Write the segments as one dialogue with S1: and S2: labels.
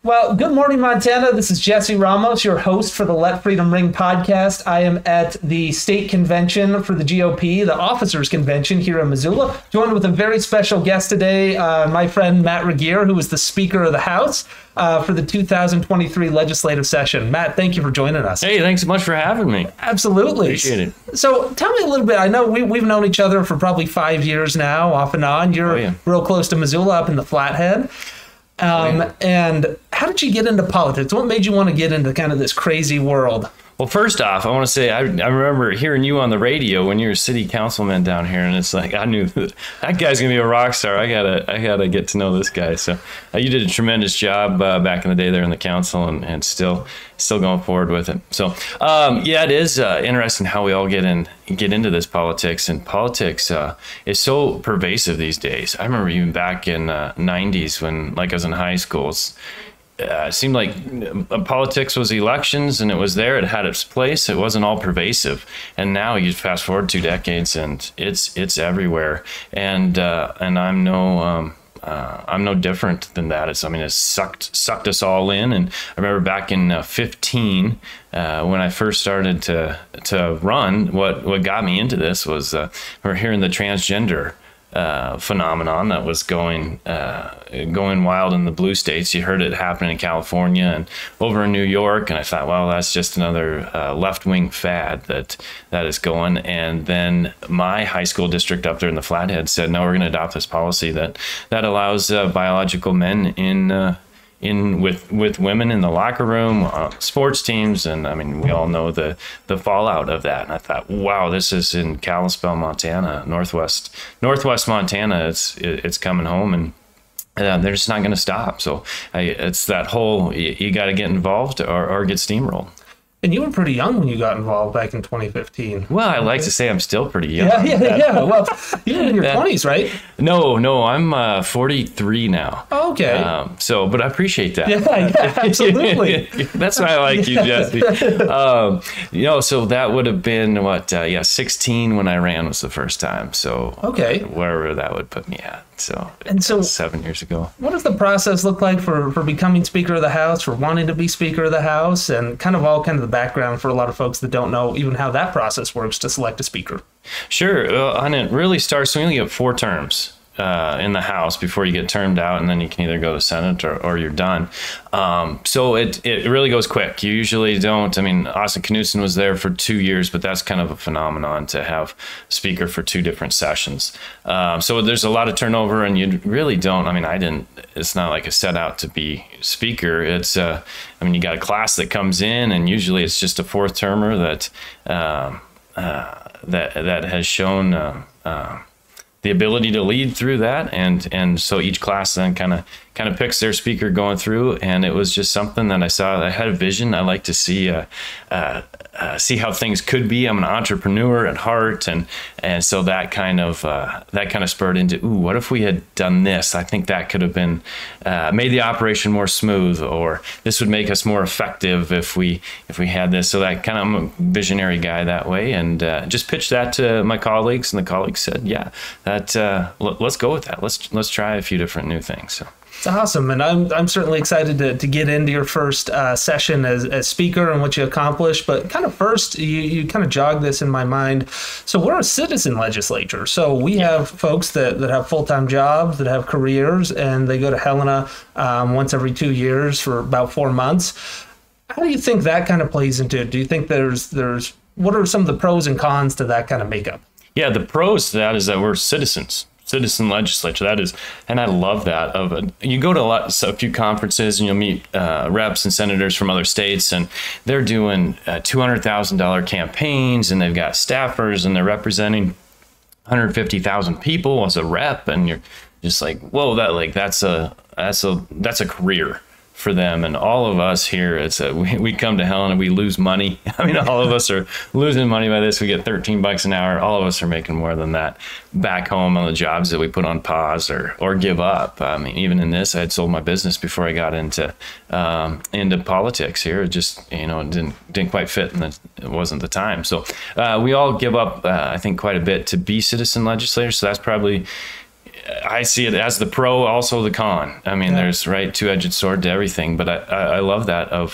S1: Well, good morning, Montana. This is Jesse Ramos, your host for the Let Freedom Ring podcast. I am at the state convention for the GOP, the officers convention here in Missoula, joined with a very special guest today, my friend Matt Regier, who is the Speaker of the House for the 2023 legislative session. Matt, thank you for joining us.
S2: Hey, thanks so much for having me.
S1: Absolutely.
S2: Appreciate it.
S1: So tell me a little bit. I know we've known each other for probably 5 years now, off and on. You're real close to Missoula, up in the Flathead. And how did you get into politics? What made you want to get into kind of this crazy world?
S2: Well, first off, I want to say I remember hearing you on the radio when you were a city councilman down here, and it's like I knew that guy's gonna be a rock star. I gotta get to know this guy. So you did a tremendous job back in the day there in the council, and still going forward with it. So yeah, it is interesting how we all get into this politics, and politics is so pervasive these days. I remember even back in '90s when I was in high school. It seemed like politics was elections, and it was there. It had its place. It wasn't all pervasive. And now you fast forward 2 decades, and it's everywhere. And I'm no different than that. It's sucked us all in. And I remember back in 15, when I first started to run, what got me into this was we're hearing the transgender phenomenon that was going wild in the blue states. You heard it happening in California and over in New York, and I thought, well, that's just another left-wing fad that is going. And then my high school district up there in the Flathead said, no, we're going to adopt this policy that allows biological men in with women in the locker room, sports teams, and I mean, we all know the fallout of that. And I thought, wow, this is in Kalispell, Montana, northwest Montana. It's coming home, and they're just not going to stop. So it's that whole you got to get involved or get steamrolled.
S1: And you were pretty young when you got involved back in 2015.
S2: Well, I like to say I'm still pretty young.
S1: Yeah. Well, you're in your 20s, right?
S2: No, I'm 43 now.
S1: Oh, okay.
S2: But I appreciate that.
S1: Yeah, absolutely.
S2: That's why I like you, Jesse. So that would have been 16 when I ran was the first time. So
S1: okay,
S2: wherever that would put me at. So 7 years ago.
S1: What does the process look like for becoming Speaker of the House, for wanting to be Speaker of the House, and kind of the background for a lot of folks that don't know even how that process works to select a speaker?
S2: Sure. And it really starts, so we only get 4 terms in the House before you get termed out, and then you can either go to Senate or you're done. So it really goes quick. You usually don't. I mean, Austin Knudsen was there for 2 years, but that's kind of a phenomenon to have speaker for 2 different sessions. So there's a lot of turnover, and you really don't. I mean, I didn't. It's not like I set out to be speaker. It's you got a class that comes in, and usually it's just a 4th termer that has shown the ability to lead through that, and so each class then kind of picks their speaker going through, and it was just something that I saw. I had a vision. I like to see how things could be. I'm an entrepreneur at heart, and so that kind of spurred into, what if we had done this? I think that could have been made the operation more smooth, or this would make us more effective if we had this. So that kind of, I'm a visionary guy that way, and just pitched that to my colleagues, and the colleagues said, yeah, let's go with that. Let's try a few different new things. So.
S1: It's awesome, and I'm certainly excited to get into your first session as speaker and what you accomplished. But kind of first, you kind of jogged this in my mind. So we're a citizen legislature. So we have folks that have full-time jobs, that have careers, and they go to Helena once every 2 years for about 4 months. How do you think that kind of plays into it? Do you think there's what are some of the pros and cons to that kind of makeup?
S2: Yeah, the pros to that is that we're citizen legislature. That is, and I love that. You go to a few conferences, and you'll meet reps and senators from other states, and they're doing $200,000 campaigns, and they've got staffers, and they're representing 150,000 people as a rep, and you're just like, whoa, that's a career for them. And all of us here, we come to Helena, we lose money. I mean, all of us are losing money by this. We get $13 an hour. All of us are making more than that back home on the jobs that we put on pause or give up. I mean, even in this, I had sold my business before I got into politics here. It just, it didn't quite fit, and it wasn't the time. So we all give up, I think, quite a bit to be citizen legislators. So that's probably I see it as the pro, also the con. I mean, there's two-edged sword to everything, but I love that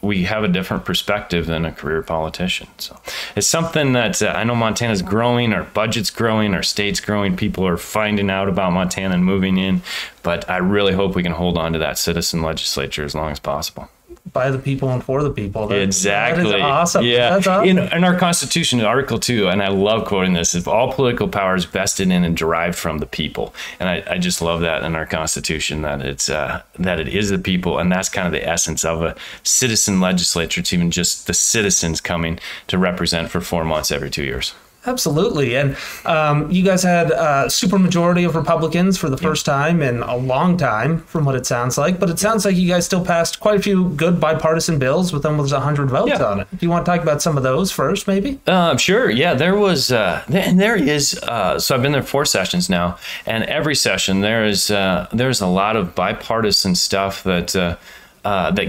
S2: we have a different perspective than a career politician. So it's something that I know Montana's growing, our budget's growing, our state's growing, people are finding out about Montana and moving in, but I really hope we can hold on to that citizen legislature as long as possible.
S1: By the people and for the people.
S2: Exactly.
S1: That is awesome.
S2: Yeah.
S1: That's awesome.
S2: In our Constitution, Article 2, and I love quoting this, is all political power is vested in and derived from the people. And I just love that in our Constitution, that it is the people, and that's kind of the essence of a citizen legislature. It's even just the citizens coming to represent for 4 months every 2 years.
S1: Absolutely. And you guys had a supermajority of Republicans for the first time in a long time, from what it sounds like. But it sounds like you guys still passed quite a few good bipartisan bills with almost 100 votes on it. Do you want to talk about some of those first, maybe?
S2: Sure. Yeah, there was, and there is, so I've been there 4 sessions now, and every session there's a lot of bipartisan stuff that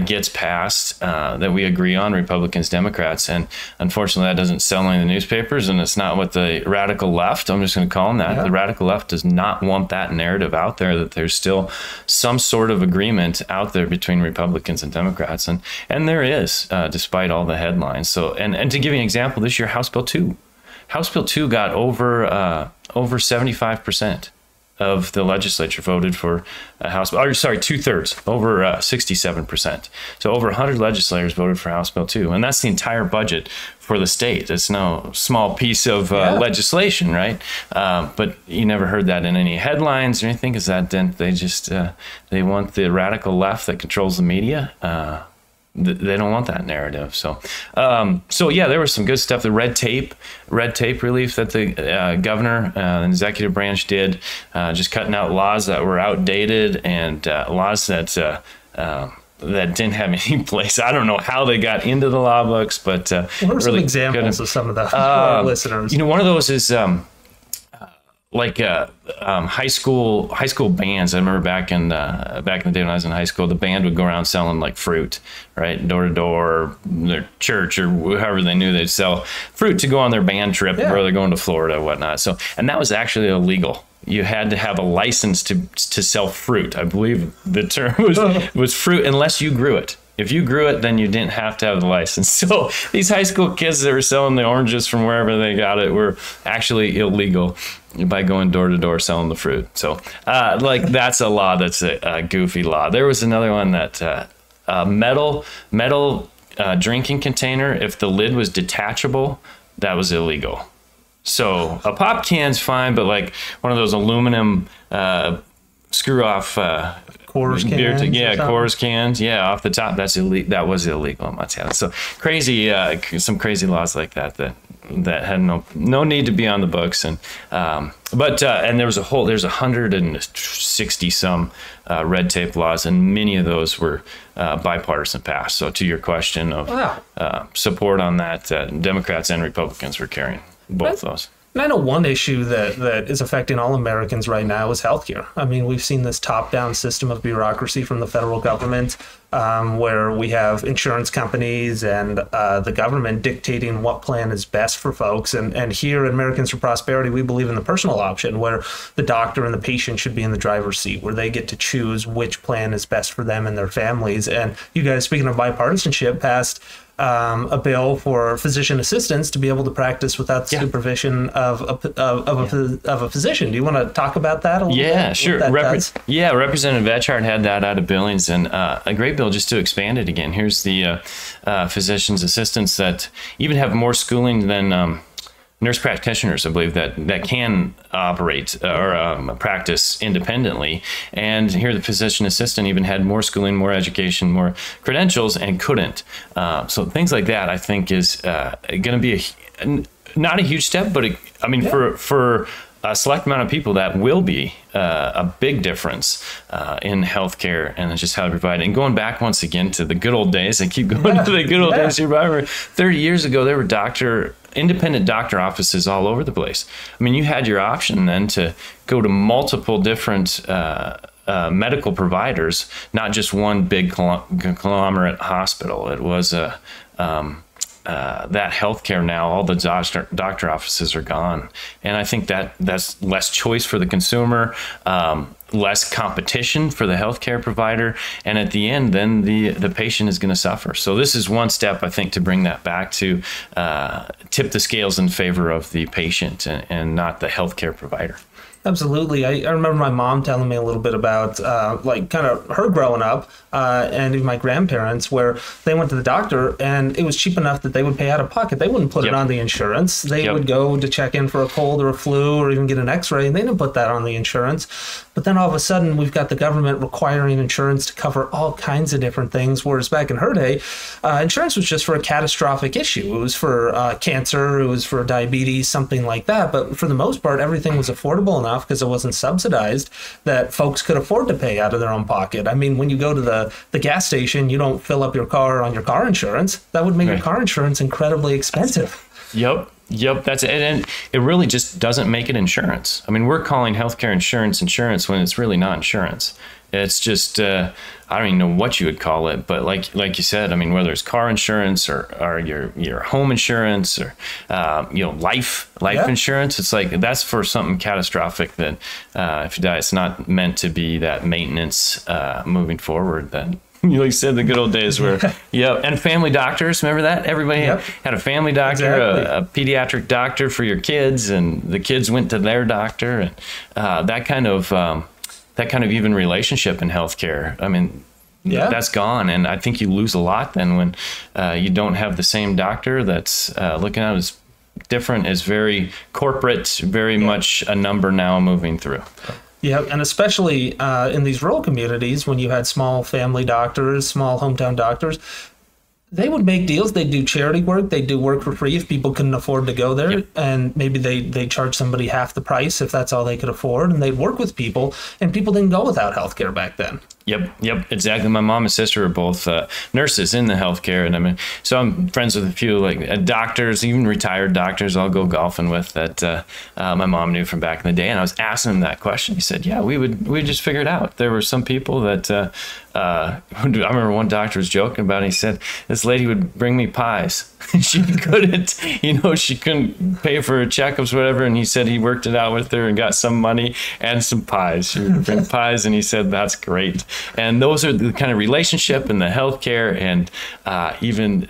S2: gets passed, that we agree on, Republicans, Democrats. And unfortunately, that doesn't sell any of the newspapers, and it's not what the radical left, I'm just going to call them that. The radical left does not want that narrative out there, that there's still some sort of agreement out there between Republicans and Democrats. And there is, despite all the headlines. So, and to give you an example, this year, House Bill 2 got over 75%. Of the legislature voted for House Bill, 2/3, over 67%. So over 100 legislators voted for House Bill 2, and that's the entire budget for the state. It's no small piece of legislation, right? But you never heard that in any headlines or anything, because they just they want the radical left that controls the media. They don't want that narrative. So yeah, there was some good stuff. The red tape relief that the governor and executive branch did, just cutting out laws that were outdated and laws that didn't have any place. I don't know how they got into the law books, but
S1: what are some examples of some of the listeners?
S2: One of those is high school bands. I remember back in the day when I was in high school, the band would go around selling like fruit, right, door to door, their church or however they knew they'd sell fruit to go on their band trip where they're going to Florida and whatnot. So, and that was actually illegal. You had to have a license to sell fruit. I believe the term was fruit, unless you grew it. If you grew it, then you didn't have to have the license. So these high school kids that were selling the oranges from wherever they got it were actually illegal by going door to door selling the fruit. So that's a law that's a goofy law. There was another one that metal drinking container, if the lid was detachable, that was illegal. So a pop can's fine, but like one of those aluminum screw off
S1: Coors cans,
S2: Coors cans, off the top. That was illegal in Montana. So crazy, some crazy laws like that had no need to be on the books. And and there's 160 some red tape laws, and many of those were bipartisan passed. So to your question of support on that, Democrats and Republicans were carrying both those.
S1: And I know one issue that is affecting all Americans right now is healthcare. I mean, we've seen this top-down system of bureaucracy from the federal government, where we have insurance companies and the government dictating what plan is best for folks. And here at Americans for Prosperity, we believe in the personal option, where the doctor and the patient should be in the driver's seat, where they get to choose which plan is best for them and their families. And you guys, speaking of bipartisanship, passed a bill for physician assistants to be able to practice without the supervision of a physician. Do you want to talk about that a little bit?
S2: Yeah, sure. Representative Etchart had that out of Billings, and a great bill just to expand it again. Here's the physician's assistants that even have more schooling than nurse practitioners, I believe, that can operate or practice independently. And here the physician assistant even had more schooling, more education, more credentials, and couldn't. So things like that, I think, is going to be not a huge step, but for a select amount of people, that will be a big difference in healthcare and just how to provide it. And going back once again to the good old days, I keep going to the good old days. You remember 30 years ago, there were independent doctor offices all over the place. I mean, you had your option then to go to multiple different medical providers, not just one big conglomerate hospital. It was that healthcare now, all the doctor offices are gone, and I think that's less choice for the consumer, less competition for the healthcare provider, and at the end, then the patient is going to suffer. So this is one step, I think, to bring that back to tip the scales in favor of the patient and not the healthcare provider.
S1: Absolutely. I remember my mom telling me a little bit about like kind of her growing up and even my grandparents, where they went to the doctor and it was cheap enough that they would pay out of pocket. They wouldn't put it on the insurance. They would go to check in for a cold or a flu or even get an x-ray, and they didn't put that on the insurance. But then all of a sudden we've got the government requiring insurance to cover all kinds of different things, whereas back in her day, insurance was just for a catastrophic issue. It was for cancer, it was for diabetes, something like that. But for the most part, everything was affordable enough because it wasn't subsidized that folks could afford to pay out of their own pocket. I mean, when you go to the gas station, you don't fill up your car on your car insurance. That would make your car insurance incredibly expensive.
S2: Yep, that's it. And it really just doesn't make it insurance. I mean, we're calling healthcare insurance when it's really not insurance. It's just, I don't even know what you would call it, but like you said, I mean, whether it's car insurance or your home insurance or, life insurance, it's like, that's for something catastrophic that if you die, it's not meant to be that maintenance moving forward then. Like you said, the good old days where, and family doctors, remember that? Everybody had a family doctor, a pediatric doctor for your kids, and the kids went to their doctor, and that kind of even relationship in healthcare. I mean, that's gone, and I think you lose a lot then when you don't have the same doctor that's looking at it as different, is very corporate, very much a number now moving through.
S1: Yeah, and especially in these rural communities, when you had small family doctors, small hometown doctors, they would make deals. They'd do charity work. They'd do work for free if people couldn't afford to go there. And maybe they charge somebody half the price if that's all they could afford. And they'd work with people, and people didn't go without healthcare back then. Yep, exactly. My mom and sister are both nurses in the healthcare, and I mean, so I'm friends with a few like doctors, even retired doctors. I'll go golfing with that my mom knew from back in the day, and I was asking him that question. He said, "Yeah, we just figure it out." There were some people that I remember one doctor was joking about it. He said this lady would bring me pies. She couldn't pay for her checkups, whatever. And he said he worked it out with her and got some money and some pies. She would bring pies, and he said that's great. And those are the kind of relationship and the healthcare and even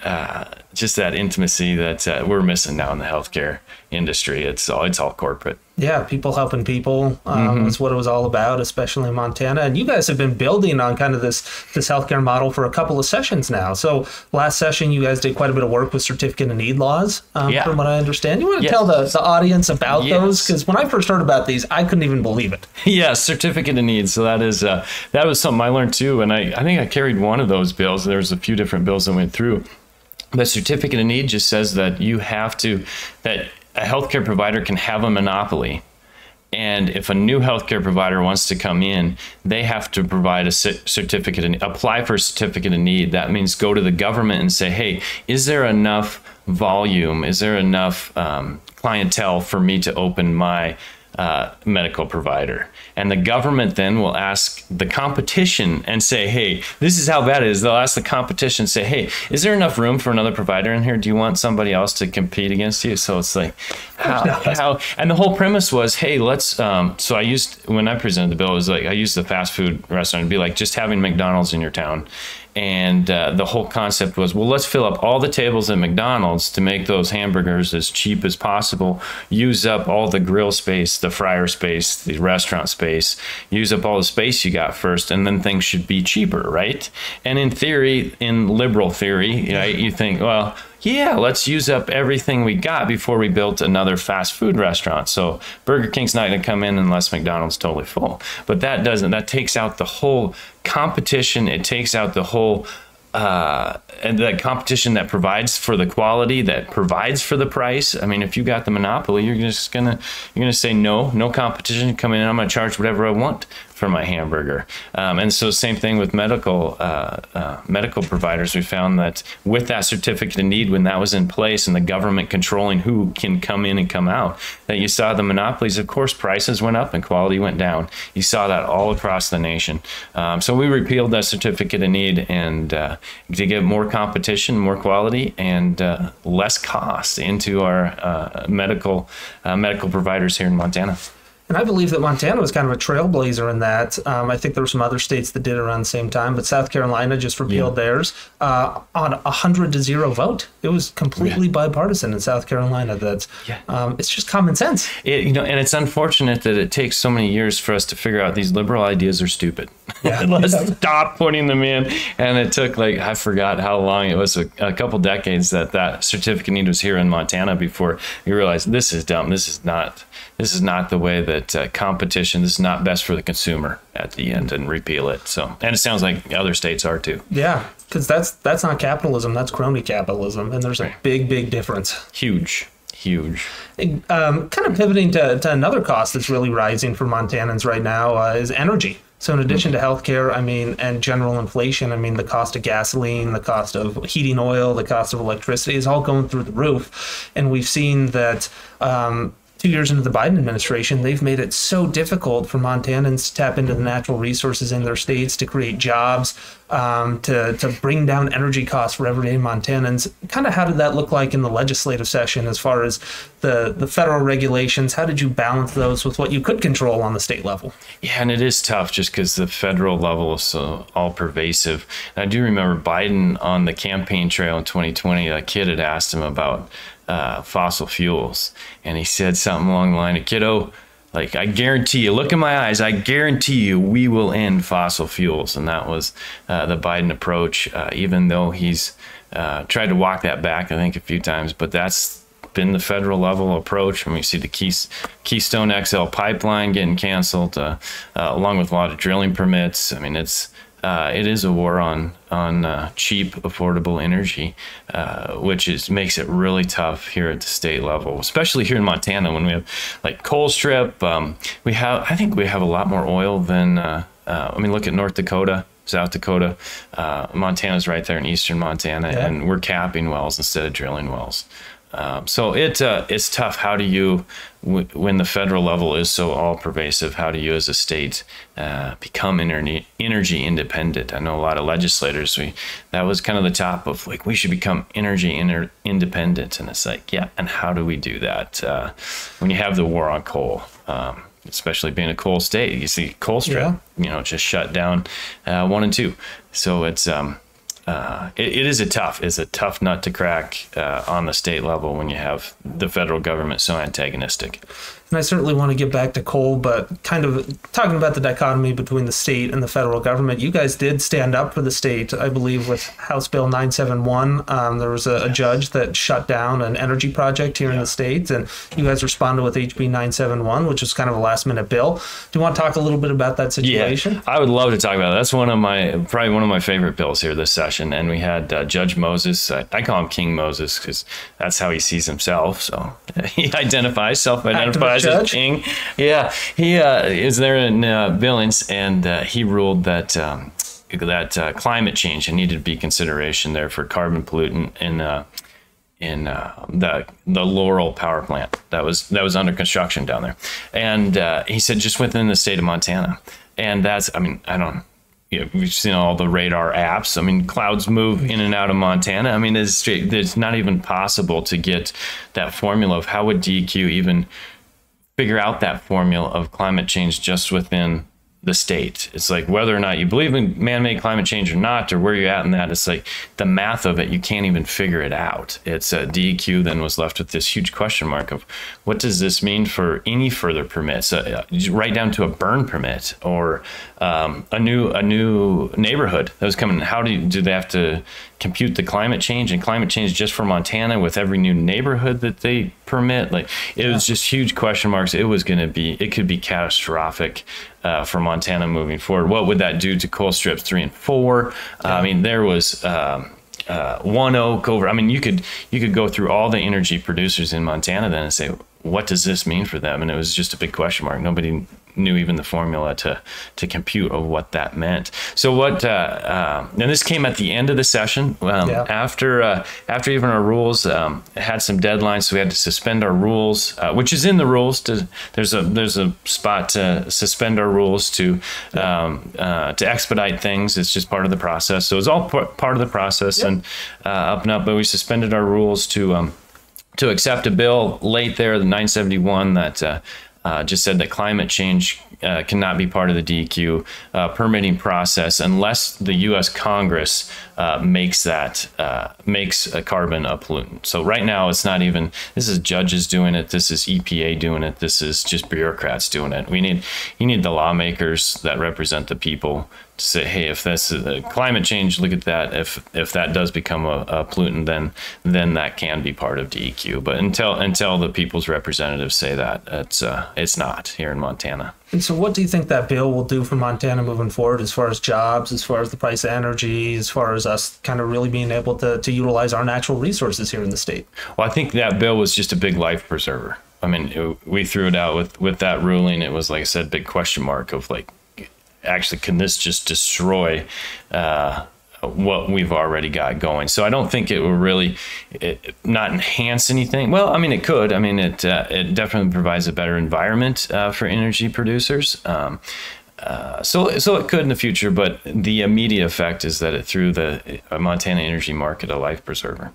S1: just that intimacy that we're missing now in the healthcare industry. It's all corporate. Yeah, people helping people is what it was all about, especially in Montana. And you guys have been building on kind of this healthcare model for a couple of sessions now. So last session, you guys did quite a bit of work with certificate of need laws, from what I understand. You want to tell the audience about those? Because when I first heard about these, I couldn't even believe it.
S2: Yeah, certificate of need. So that was something I learned too. And I think I carried one of those bills. There's a few different bills that went through. The certificate of need just says that that a healthcare provider can have a monopoly. And if a new healthcare provider wants to come in, they have to provide a certificate and apply for a certificate of need. That means go to the government and say, hey, is there enough volume? Is there enough clientele for me to open my medical provider? And the government then will ask the competition and say, hey, this is how bad it is. They'll ask the competition, say, hey, is there enough room for another provider in here? Do you want somebody else to compete against you? So it's like, how? And the whole premise was, hey, let's, so when I presented the bill, it was like, I used the fast food restaurant. It'd be like just having McDonald's in your town. And the whole concept was, well, let's fill up all the tables at McDonald's to make those hamburgers as cheap as possible, use up all the grill space, the fryer space, the restaurant space, use up all the space you got first, and then things should be cheaper, right? And in theory, in liberal theory, right, you think, well, yeah, let's use up everything we got before we built another fast food restaurant. So Burger King's not going to come in unless McDonald's totally full. But that takes out the whole competition. It takes out the whole and that competition that provides for the quality, that provides for the price. I mean, if you got the monopoly, you're gonna say no competition, come in, I'm gonna charge whatever I want. for my hamburger. And so same thing with medical providers. We found that with that certificate of need, when that was in place and the government controlling who can come in and come out, that you saw the monopolies. Of course, prices went up and quality went down. You saw that all across the nation. So we repealed that certificate of need and to get more competition, more quality, and less cost into our medical providers here in Montana.
S1: And I believe that Montana was kind of a trailblazer in that. I think there were some other states that did it around the same time, but South Carolina just repealed theirs on a 100-0 vote. It was completely bipartisan in South Carolina. It's just common sense.
S2: And it's unfortunate that it takes so many years for us to figure out these liberal ideas are stupid. Let's stop putting them in. And it took I forgot how long it was, a couple decades that certificate of need was here in Montana before you realized this is dumb. This is not the way that competition, this is not best for the consumer at the end, and repeal it. So, and it sounds like other states are too.
S1: Yeah, because that's not capitalism, that's crony capitalism, and there's a big difference.
S2: Huge.
S1: Kind of pivoting to another cost that's really rising for Montanans right now is energy. So in addition to healthcare, and general inflation, the cost of gasoline, the cost of heating oil, the cost of electricity is all going through the roof. And we've seen that 2 years into the Biden administration, they've made it so difficult for Montanans to tap into the natural resources in their states, to create jobs, to bring down energy costs for everyday Montanans. Kind of how did that look like in the legislative session as far as the federal regulations? How did you balance those with what you could control on the state level? Yeah,
S2: and it is tough just because the federal level is so all pervasive. And I do remember Biden on the campaign trail in 2020, a kid had asked him about fossil fuels, and he said something along the line of, kiddo, I guarantee you, look in my eyes, I guarantee you we will end fossil fuels. And that was the Biden approach, even though he's tried to walk that back, I think, a few times. But that's been the federal level approach. We see the Keystone XL pipeline getting canceled, along with a lot of drilling permits. It is a war on cheap, affordable energy, which makes it really tough here at the state level, especially here in Montana when we have coal strip. I think we have a lot more oil than. Look at North Dakota, South Dakota. Montana's right there in eastern Montana, and we're capping wells instead of drilling wells. So it's tough. How do you, when the federal level is so all pervasive, how do you as a state become energy independent? I know a lot of legislators, that was kind of the top of we should become energy independent. And it's and how do we do that when you have the war on coal? Especially being a coal state, you see coal strip, just shut down 1 and 2. So it's it is a tough nut to crack on the state level when you have the federal government so antagonistic.
S1: And I certainly want to get back to coal, but kind of talking about the dichotomy between the state and the federal government, you guys did stand up for the state, I believe, with House Bill 971. There was a judge that shut down an energy project here in the state, and you guys responded with HB 971, which was kind of a last-minute bill. Do you want to talk a little bit about that situation?
S2: Yeah, I would love to talk about it. That's probably one of my favorite bills here this session. And we had Judge Moses. I call him King Moses because that's how he sees himself. So he self-identifies as king. Yeah, he is there in Billings, and he ruled that climate change needed to be consideration there for carbon pollutant in the Laurel power plant that was under construction down there. And he said just within the state of Montana. And that's, we've seen all the radar apps. Clouds move in and out of Montana. It's not even possible to get that formula of how would DEQ even figure out that formula of climate change just within the state. It's whether or not you believe in man-made climate change or not, or where you're at in that, it's the math of it, you can't even figure it out. It's DEQ then was left with this huge question mark of what does this mean for any further permits, right down to a burn permit or a new neighborhood that was coming. How do they have to compute the climate change and climate change just for Montana with every new neighborhood that they permit? It was just huge question marks. It could be catastrophic for Montana moving forward. What would that do to coal strips 3 and 4? There was One Oak over. You could go through all the energy producers in Montana then and say, what does this mean for them? And it was just a big question mark. Nobody knew even the formula to compute of what that meant. So and this came at the end of the session, after even our rules had some deadlines, so we had to suspend our rules, which is in the rules. There's a spot to suspend our rules to expedite things. It's just part of the process. So it's all part of the process, and up and up. But we suspended our rules to accept a bill late there, the 971, that just said that climate change cannot be part of the DEQ permitting process unless the U.S. Congress makes a carbon a pollutant. So right now, it's not even, this is judges doing it, this is EPA doing it, this is just bureaucrats doing it. You need the lawmakers that represent the people to say, hey, if that's climate change, look at that. If that does become a pollutant, then that can be part of DEQ. But until the people's representatives say that, it's not here in Montana.
S1: And so what do you think that bill will do for Montana moving forward, as far as jobs, as far as the price of energy, as far as us kind of really being able to utilize our natural resources here in the state?
S2: Well, I think that bill was just a big life preserver. I mean, we threw it out with that ruling. It was, like I said, big question mark of like, actually, can this just destroy what we've already got going? So I don't think it will really not enhance anything. Well, I mean, it could. I mean, it definitely provides a better environment for energy producers. So it could in the future, but the immediate effect is that it threw the Montana energy market a life preserver.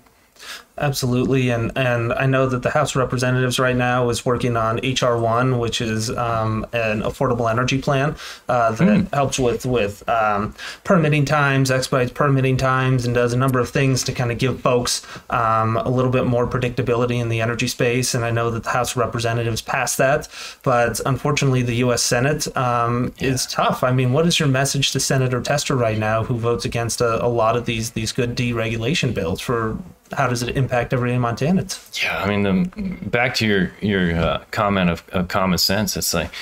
S1: Absolutely, and I know that the House of Representatives right now is working on H.R. 1, which is an affordable energy plan that helps with permitting times, expedites permitting times, and does a number of things to kind of give folks a little bit more predictability in the energy space. And I know that the House of Representatives passed that, but unfortunately the U.S. Senate is tough. I mean, what is your message to Senator Tester right now, who votes against a lot of these good deregulation bills? For how does it impact everyday Montanans?
S2: Yeah, I mean, back to your comment of common sense. It's like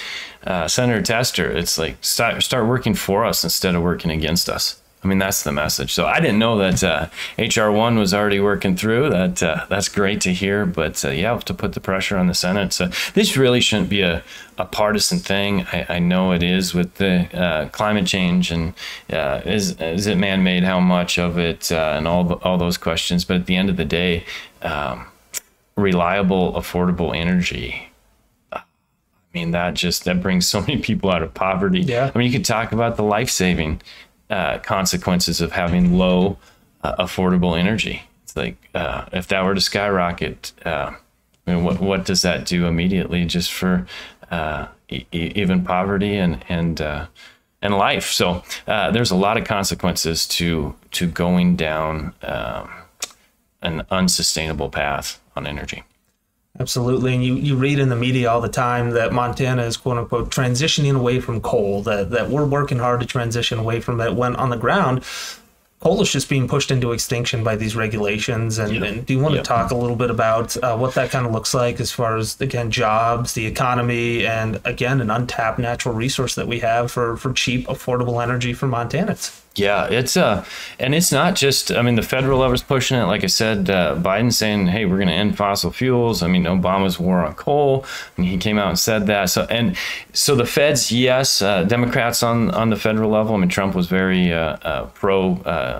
S2: Senator Tester. It's like start working for us instead of working against us. I mean, that's the message. So I didn't know that H.R. 1 was already working through. That's great to hear. But we'll have to put the pressure on the Senate. So this really shouldn't be a partisan thing. I know it is with the climate change and is it man-made? How much of it and all those questions. But at the end of the day, reliable, affordable energy. I mean, that brings so many people out of poverty.
S1: Yeah.
S2: I mean, you could talk about the life-saving consequences of having low, affordable energy. It's like if that were to skyrocket, I mean, what does that do immediately just for even poverty and life? So there's a lot of consequences to going down an unsustainable path on energy.
S1: Absolutely. And you read in the media all the time that Montana is, quote unquote, transitioning away from coal, that we're working hard to transition away from it, when on the ground, coal is just being pushed into extinction by these regulations. And do you want to talk a little bit about what that kind of looks like as far as, again, jobs, the economy, and, again, an untapped natural resource that we have for cheap, affordable energy for Montanans?
S2: Yeah, and it's not just, I mean, the federal level is pushing it. Like I said, Biden's saying, hey, we're going to end fossil fuels. I mean, Obama's war on coal, and he came out and said that. So the feds, yes, Democrats on the federal level. I mean, Trump was very pro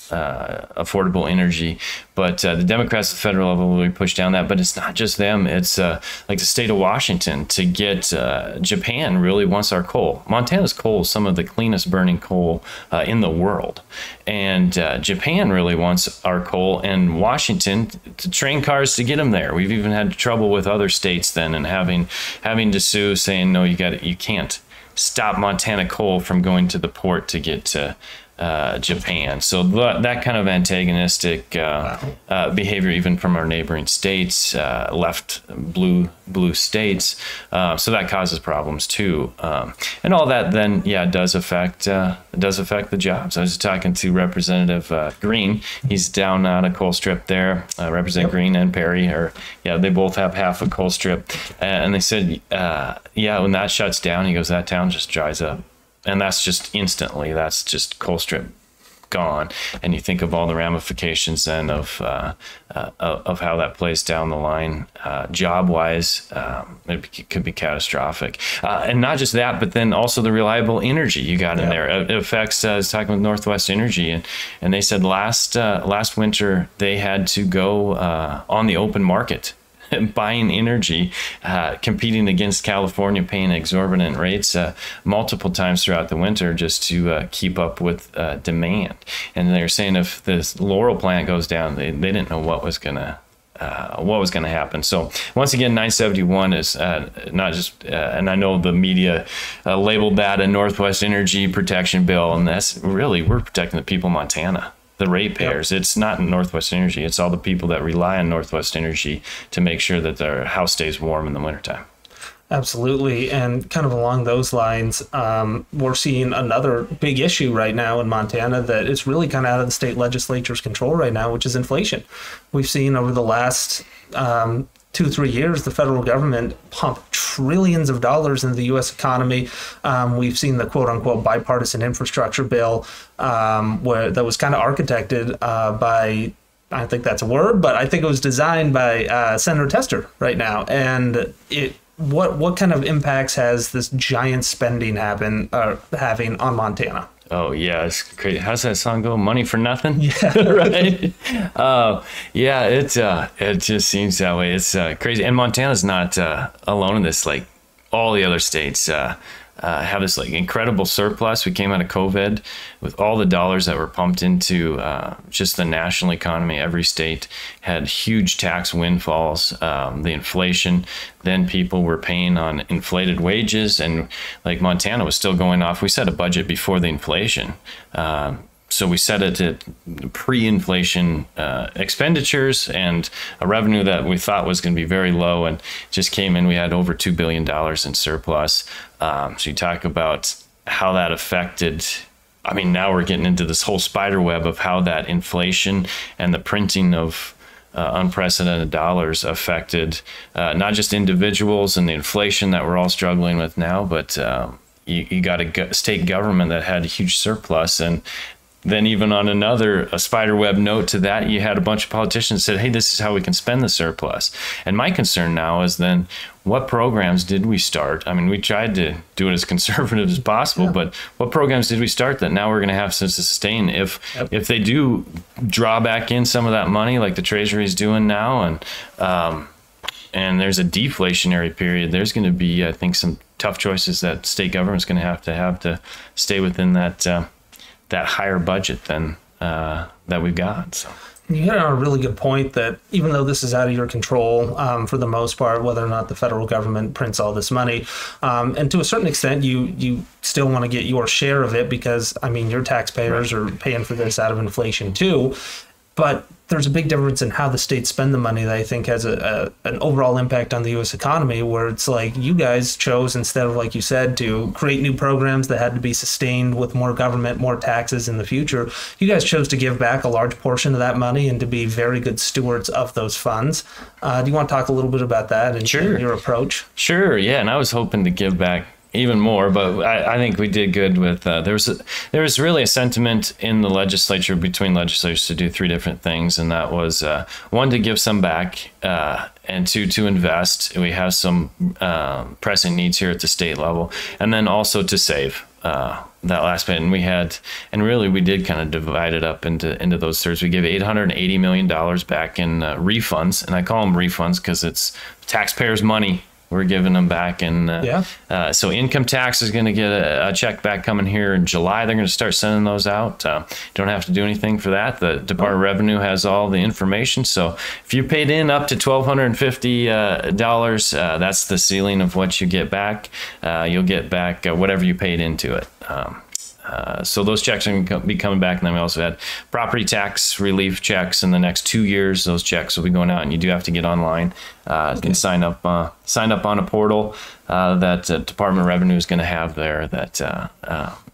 S2: affordable energy, but the Democrats at the federal level will push down that. But it's not just them. It's like the state of Washington to get Japan really wants our coal. Montana's coal is some of the cleanest burning coal in the world, and Japan really wants our coal, and Washington to train cars to get them there. We've even had trouble with other states then, and having to sue, saying no, you can't stop Montana coal from going to the port to get to Japan. So that kind of antagonistic behavior, even from our neighboring states, left blue states. So that causes problems too. And all that then, does affect the jobs. I was talking to Representative Green. He's down on a coal strip there. Representative Green and Perry they both have half a coal strip. And they said, when that shuts down, he goes, that town just dries up. And that's just instantly, that's just coal strip gone, and you think of all the ramifications then of how that plays down the line, job-wise, it could be catastrophic. And not just that, but then also the reliable energy you got in there. It affects, I was talking with Northwest Energy, and they said last winter they had to go on the open market buying energy, competing against California, paying exorbitant rates multiple times throughout the winter just to keep up with demand. And they're saying if this Laurel plant goes down, they didn't know what was going to happen. So once again, 971 is not just, and I know the media labeled that a Northwest Energy protection bill, and that's really, we're protecting the people of Montana, the ratepayers. Yep. It's not Northwest Energy. It's all the people that rely on Northwest Energy to make sure that their house stays warm in the wintertime.
S1: Absolutely. And kind of along those lines, we're seeing another big issue right now in Montana that is really kind of out of the state legislature's control right now, which is inflation. We've seen over the last 2-3 years, the federal government pump trillions of dollars into the U.S. economy. We've seen the quote-unquote bipartisan infrastructure bill where that was kind of architected by, I think that's a word, but I think it was designed by Senator Tester right now. And what kind of impacts has this giant spending having on Montana?
S2: Oh, yeah, it's crazy. How's that song go? Money for nothing?
S1: Yeah.
S2: Right? Yeah, it just seems that way. It's crazy. And Montana's not alone in this. Like, all the other states have this like incredible surplus. We came out of COVID with all the dollars that were pumped into just the national economy. Every state had huge tax windfalls, the inflation. Then people were paying on inflated wages, and like Montana was still going off. We set a budget before the inflation. So we set it at pre-inflation expenditures and a revenue that we thought was going to be very low, and just came in. We had over $2 billion in surplus. So you talk about how that affected. I mean, now we're getting into this whole spider web of how that inflation and the printing of unprecedented dollars affected not just individuals and the inflation that we're all struggling with now, but you got a state government that had a huge surplus. And then even on a spider web note to that, you had a bunch of politicians said, hey, this is how we can spend the surplus. And my concern now is then, what programs did we start? I mean, we tried to do it as conservative as possible, but what programs did we start that now we're going to have to sustain if they do draw back in some of that money like the Treasury is doing now, and there's a deflationary period, there's going to be, I think, some tough choices that state government's going to have to stay within that higher budget than that we've got. So.
S1: You hit on a really good point that even though this is out of your control for the most part, whether or not the federal government prints all this money, and to a certain extent, you still want to get your share of it because, I mean, your taxpayers are paying for this out of inflation too. But there's a big difference in how the states spend the money that I think has an overall impact on the U.S. economy, where it's like you guys chose, instead of, like you said, to create new programs that had to be sustained with more government, more taxes in the future, you guys chose to give back a large portion of that money and to be very good stewards of those funds. Do you want to talk a little bit about that and your approach?
S2: Sure, yeah, and I was hoping to give back even more, but I think we did good with there was really a sentiment in the legislature, between legislatures, to do three different things, and that was one, to give some back, and two, to invest. We have some pressing needs here at the state level, and then also to save that last bit. And we did kind of divide it up into those thirds. We give $880 million back in refunds, and I call them refunds because it's taxpayers' money. We're giving them back. And so income tax is going to get a check back coming here in July. They're going to start sending those out. Don't have to do anything for that. The Department of Revenue has all the information. So if you paid in up to $1,250, that's the ceiling of what you get back. You'll get back whatever you paid into it. So those checks are going to be coming back. And then we also had property tax relief checks in the next 2 years. Those checks will be going out, and you do have to get online. You can sign up on a portal that Department of Revenue is going to have there that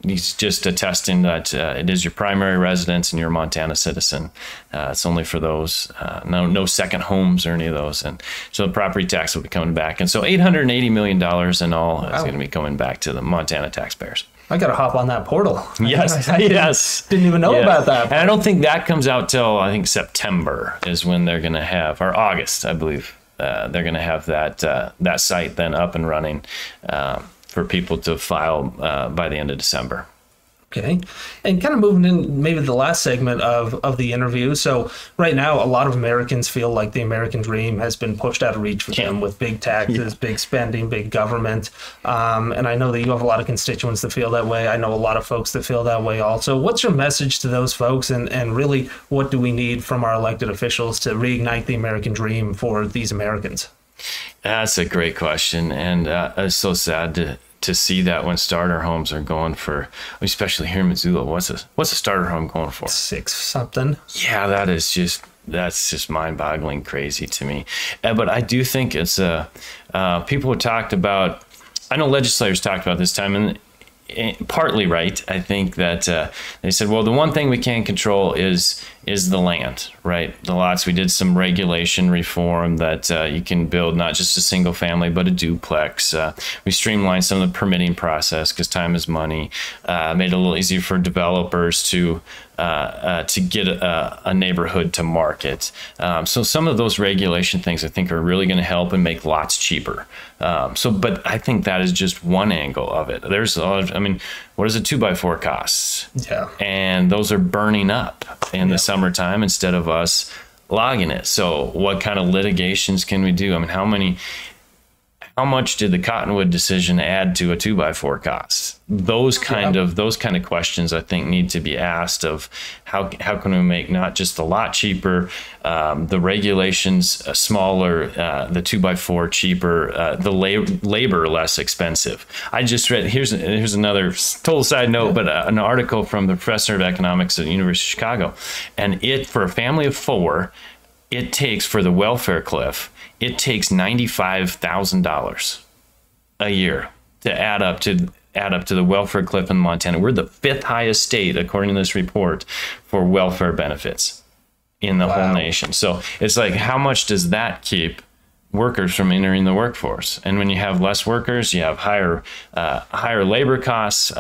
S2: he's just attesting that it is your primary residence and you're a Montana citizen. It's only for those, no second homes or any of those. And so the property tax will be coming back. And so $880 million in all is going to be coming back to the Montana taxpayers.
S1: I got to hop on that portal.
S2: Yes,
S1: yes. Didn't even know about that.
S2: And I don't think that comes out till, I think, September is when they're going to have, or August, I believe. They're going to have that site then up and running for people to file by the end of December.
S1: Okay. And kind of moving in maybe the last segment of the interview. So right now, a lot of Americans feel like the American dream has been pushed out of reach for them with big taxes, big spending, big government. And I know that you have a lot of constituents that feel that way. I know a lot of folks that feel that way also. What's your message to those folks? And really, what do we need from our elected officials to reignite the American dream for these Americans?
S2: That's a great question. And it's so sad to see that when starter homes are going for, especially here in Missoula, what's a starter home going for?
S1: 6 something.
S2: Yeah, that's just mind-boggling crazy to me. But I do think it's people have talked about, I know legislators talked about this time, and partly right. I think that they said, well, the one thing we can't control is the land, right? The lots. We did some regulation reform that you can build not just a single family, but a duplex. We streamlined some of the permitting process because time is money. Made it a little easier for developers to get a neighborhood to market. So some of those regulation things I think are really going to help and make lots cheaper. But I think that is just one angle of it. There's a lot of, I mean, what does a 2x4 cost? Yeah. And those are burning up in the summertime instead of us logging it. So what kind of litigations can we do? I mean, how much did the Cottonwood decision add to a 2x4 cost? Those kind of questions I think need to be asked of how can we make not just the lot cheaper, the regulations smaller, the 2x4 cheaper, the labor less expensive. I just read, here's another total side note, but an article from the professor of economics at the University of Chicago, and for a family of 4, it takes for the welfare cliff, it takes $95,000 a year to add up to the welfare cliff in Montana. We're the 5th highest state, according to this report, for welfare benefits in the whole nation. So it's like, how much does that keep workers from entering the workforce? And when you have less workers, you have higher labor costs,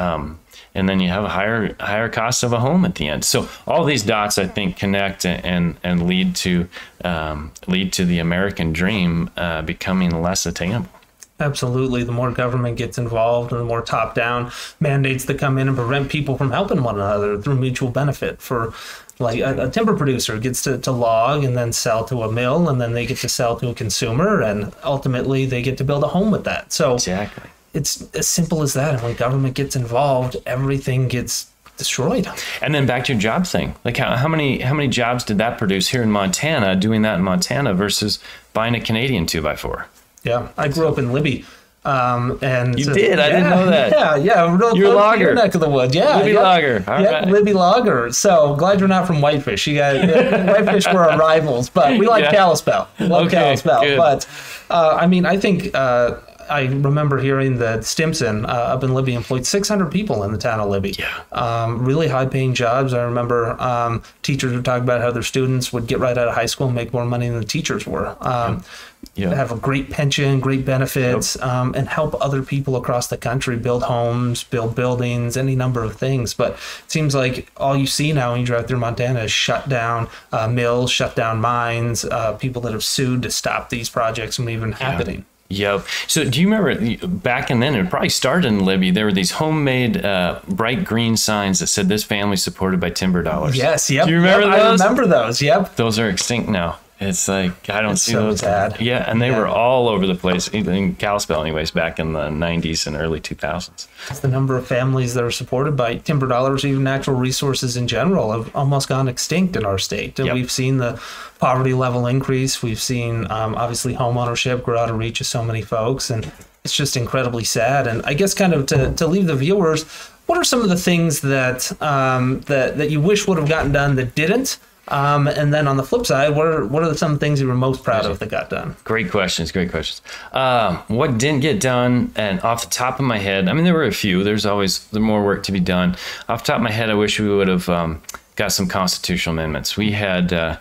S2: and then you have a higher cost of a home at the end. So all these dots, I think, connect and lead to the American dream becoming less attainable.
S1: Absolutely. The more government gets involved and the more top-down mandates that come in and prevent people from helping one another through mutual benefit. For like a timber producer gets to log and then sell to a mill, and then they get to sell to a consumer, and ultimately they get to build a home with that. So
S2: exactly.
S1: It's as simple as that. And when government gets involved, everything gets destroyed. And
S2: then back to your job thing. Like how many jobs did that produce here in Montana, doing that in Montana versus buying a Canadian 2x4?
S1: Yeah, I grew up in Libby. And
S2: you did? I didn't know that.
S1: Yeah.
S2: You're logger.
S1: Your neck of the woods. Yeah.
S2: Libby logger. All right.
S1: Libby logger. So glad you're not from Whitefish. Whitefish were our rivals, but we like Kalispell. Love Kalispell. Good. But I think I remember hearing that Stimson up in Libby employed 600 people in the town of Libby. Yeah. Really high-paying jobs. I remember teachers were talking about how their students would get right out of high school and make more money than the teachers were. Have a great pension, great benefits, and help other people across the country build homes, build buildings, any number of things. But it seems like all you see now when you drive through Montana is shut down mills, shut down mines, people that have sued to stop these projects from even happening.
S2: Yep. So do you remember back and then, it probably started in Libby, there were these homemade bright green signs that said this family supported by timber dollars.
S1: Yes. Yep.
S2: Do you remember those?
S1: I remember those. Yep.
S2: Those are extinct now. It's like, I don't see those.
S1: Sad.
S2: Yeah. And they were all over the place, in Kalispell anyways, back in the 90s and early 2000s.
S1: It's the number of families that are supported by timber dollars, even natural resources in general, have almost gone extinct in our state. And we've seen the poverty level increase. We've seen, obviously, home ownership grow out of reach of so many folks. And it's just incredibly sad. And I guess kind of to leave the viewers, what are some of the things that you wish would have gotten done that didn't? And then on the flip side, what are some things you were most proud of that got done?
S2: Great questions. What didn't get done, and off the top of my head, I mean, there were a few. There's always more work to be done. Off the top of my head, I wish we would have got some constitutional amendments. We had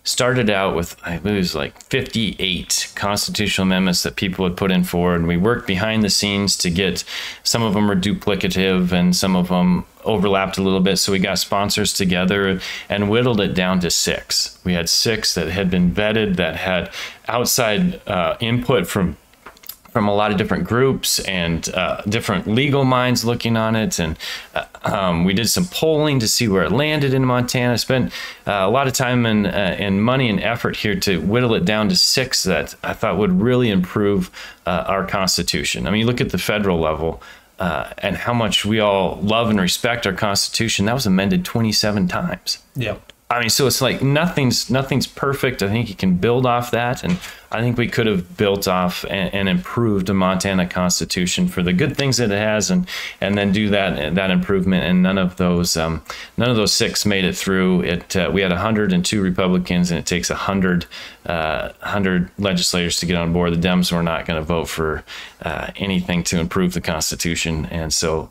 S2: started out with, I believe it was like 58 constitutional amendments that people had put in forward, and we worked behind the scenes to get, some of them are duplicative and some of them overlapped a little bit, so we got sponsors together and whittled it down to 6. We had 6 that had been vetted, that had outside input from a lot of different groups and different legal minds looking on it. And we did some polling to see where it landed in Montana. Spent a lot of time and money and effort here to whittle it down to 6 that I thought would really improve our Constitution. I mean, you look at the federal level and how much we all love and respect our Constitution. That was amended 27 times.
S1: Yeah.
S2: I mean, so it's like nothing's perfect. I think you can build off that, and I think we could have built off and improved the Montana Constitution for the good things that it has, and then do that improvement. And none of those 6 made it through. We had 102 Republicans, and it takes 100 legislators to get on board. The Dems were not going to vote for anything to improve the Constitution, and so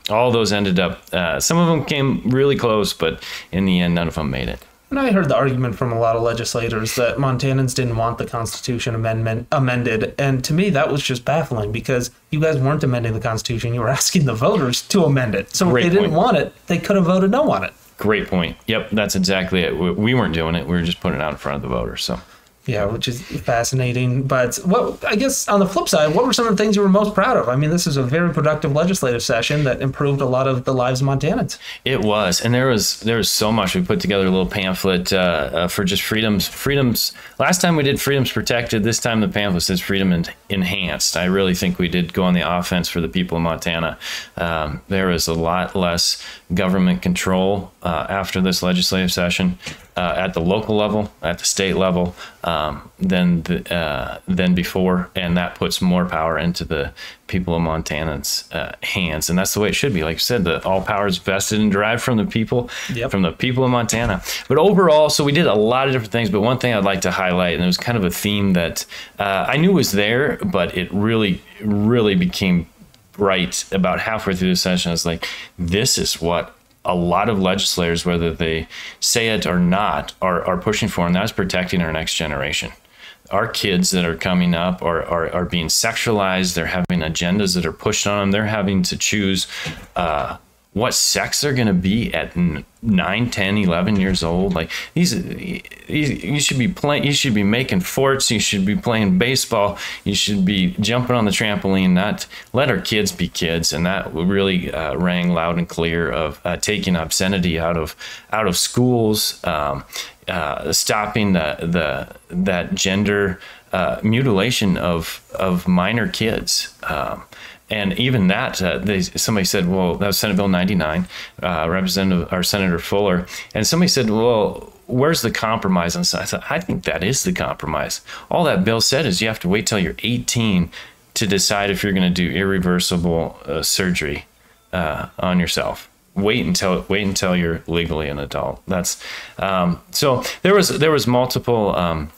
S2: all those ended up. Some of them came really close, but in the end, none of them made it.
S1: And I heard the argument from a lot of legislators that Montanans didn't want the Constitution amended. And to me, that was just baffling, because you guys weren't amending the Constitution. You were asking the voters to amend it. So if they didn't want it, they could have voted no on it.
S2: Great point. Yep, that's exactly it. We weren't doing it. We were just putting it out in front of the voters. So.
S1: Yeah, which is fascinating. But I guess on the flip side, what were some of the things you were most proud of? I mean, this is a very productive legislative session that improved a lot of the lives of Montanans. It
S2: was, and there was so much. We put together a little pamphlet for just freedoms. Last time we did freedoms protected. This time the pamphlet says freedom enhanced. I really think we did go on the offense for the people of Montana. There is a lot less government control after this legislative session. At the local level, at the state level, than before, and that puts more power into the people of Montanans' hands, and that's the way it should be. Like you said, all power is vested and derived from the people, from the people of Montana. But overall, so we did a lot of different things. But one thing I'd like to highlight, and it was kind of a theme that I knew was there, but it really, really became bright about halfway through the session. I was like, this is what a lot of legislators, whether they say it or not, are pushing for, and that's protecting our next generation. Our kids that are coming up are being sexualized. They're having agendas that are pushed on them. They're having to choose what sex they're going to be at 9, 10, 11 years old. Like you should be playing, you should be making forts, you should be playing baseball, you should be jumping on the trampoline. Not let our kids be kids. And that really rang loud and clear of taking obscenity out of schools, stopping that gender mutilation of minor kids. And even that, somebody said, well, that was Senate Bill 99, Senator Fuller. And somebody said, well, where's the compromise on this? I thought, I think that is the compromise. All that bill said is you have to wait till you're 18 to decide if you're going to do irreversible surgery on yourself. Wait until you're legally an adult. That's so there was multiple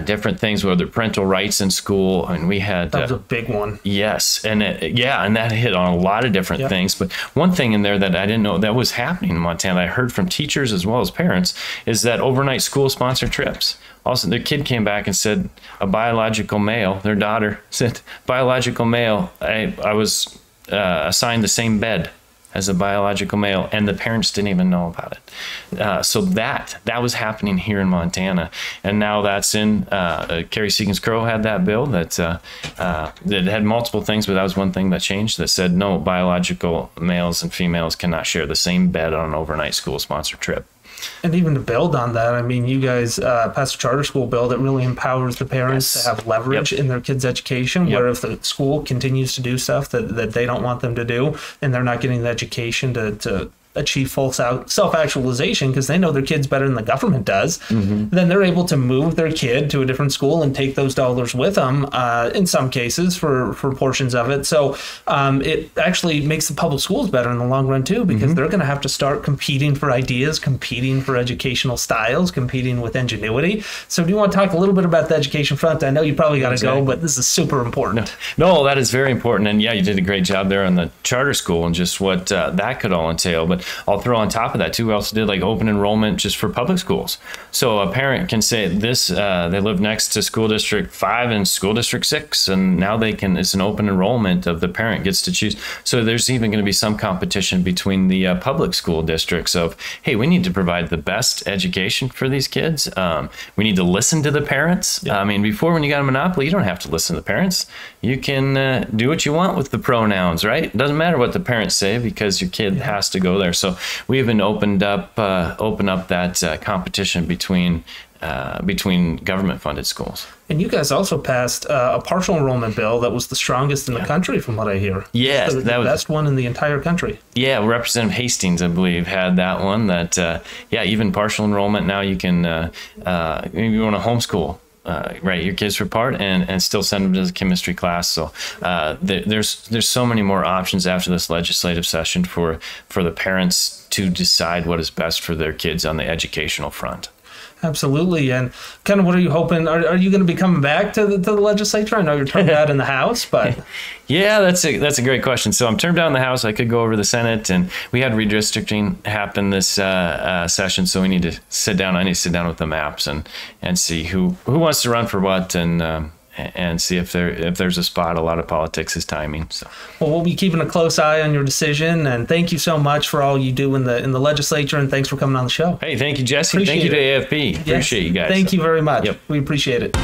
S2: different things, whether parental rights in school, and we had
S1: that was a big one.
S2: Yes, and and that hit on a lot of different things. But one thing in there that I didn't know that was happening in Montana, I heard from teachers as well as parents, is that overnight school sponsored trips. Also, their kid came back and said a biological male, their daughter said, biological male, I was assigned the same bed as a biological male, and the parents didn't even know about it. So that was happening here in Montana, and now that's in. Carrie Seekins-Crow had that bill that had multiple things, but that was one thing that changed. That said, no, biological males and females cannot share the same bed on an overnight school-sponsored trip.
S1: And even to build on that, I mean, you guys passed a charter school bill that really empowers the parents to have leverage in their kids' education, where if the school continues to do stuff that they don't want them to do, and they're not getting the education to achieve full self-actualization because they know their kids better than the government does, then they're able to move their kid to a different school and take those dollars with them in some cases for portions of it. So it actually makes the public schools better in the long run too, because they're going to have to start competing for ideas, competing for educational styles, competing with ingenuity. So do you want to talk a little bit about the education front? I know you probably got to go, but this is super important.
S2: No, that is very important. And yeah, you did a great job there on the charter school and just what that could all entail. But I'll throw on top of that too, we also did like open enrollment just for public schools. So a parent can say this, they live next to school district 5 and school district 6, and now they can, it's an open enrollment of the parent gets to choose. So there's even going to be some competition between the public school districts of, hey, we need to provide the best education for these kids. We need to listen to the parents. I mean, before when you got a monopoly, you don't have to listen to the parents. You can do what you want with the pronouns, right? It doesn't matter what the parents say because your kid has to go there. So we even opened up that competition between government-funded schools.
S1: And you guys also passed a partial enrollment bill that was the strongest in the country, from what I hear.
S2: Yes,
S1: that was the best one in the entire country.
S2: Yeah, Representative Hastings, I believe, had that one. That even partial enrollment now you can maybe you want to homeschool. Right, your kids for part and still send them to the chemistry class. So there's so many more options after this legislative session for the parents to decide what is best for their kids on the educational front.
S1: Absolutely. And kind of what are you hoping? Are you going to be coming back to the legislature? I know you're termed out in the House, but...
S2: Yeah, that's a great question. So I'm termed out in the House. I could go over to the Senate, and we had redistricting happen this session, so we need to sit down. I need to sit down with the maps and see who wants to run for what, and see if there's a spot. A lot of politics is timing. So,
S1: well, we'll be keeping a close eye on your decision, and thank you so much for all you do in the legislature, and thanks for coming on the show.
S2: Hey, thank you, Jesse. Thank you to AFP. Appreciate you guys.
S1: Thank you very much. Yep. We appreciate it.